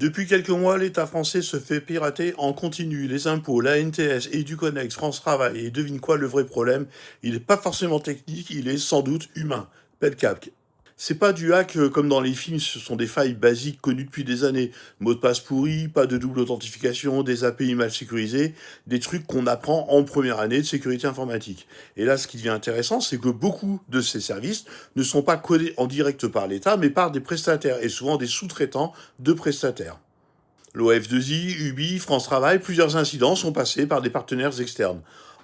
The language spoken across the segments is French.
Depuis quelques mois, l'État français se fait pirater en continu. Les impôts, la NTS, Educonex, France Travail. Et devine quoi, le vrai problème, il n'est pas forcément technique, il est sans doute humain. Pelcap. C'est pas du hack comme dans les films, ce sont des failles basiques connues depuis des années. Mot de passe pourri, pas de double authentification, des API mal sécurisés, des trucs qu'on apprend en première année de sécurité informatique. Et là, ce qui devient intéressant, c'est que beaucoup de ces services ne sont pas codés en direct par l'État, mais par des prestataires, et souvent des sous-traitants de prestataires. L'OF2I, UBI, France Travail, plusieurs incidents sont passés par des partenaires externes.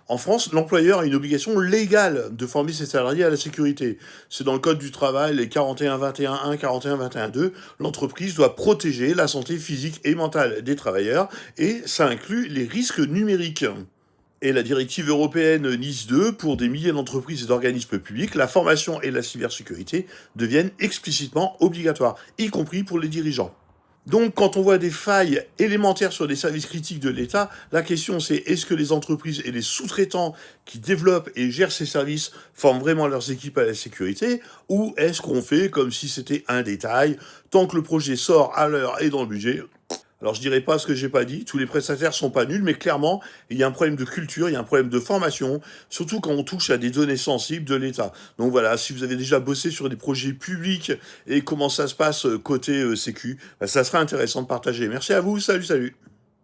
En France, l'employeur a une obligation légale de former ses salariés à la sécurité. C'est dans le Code du travail, les 41-21-1, 41-21-2, l'entreprise doit protéger la santé physique et mentale des travailleurs, et ça inclut les risques numériques. Et la directive européenne NIS 2, pour des milliers d'entreprises et d'organismes publics, la formation et la cybersécurité deviennent explicitement obligatoires, y compris pour les dirigeants. Donc, quand on voit des failles élémentaires sur des services critiques de l'État, la question c'est est-ce que les entreprises et les sous-traitants qui développent et gèrent ces services forment vraiment leurs équipes à la sécurité, ou est-ce qu'on fait comme si c'était un détail, tant que le projet sort à l'heure et dans le budget? Alors je dirais pas ce que j'ai pas dit, tous les prestataires sont pas nuls, mais clairement, il y a un problème de culture, il y a un problème de formation, surtout quand on touche à des données sensibles de l'État. Donc voilà, si vous avez déjà bossé sur des projets publics et comment ça se passe côté sécu, bah, ça serait intéressant de partager. Merci à vous, salut salut.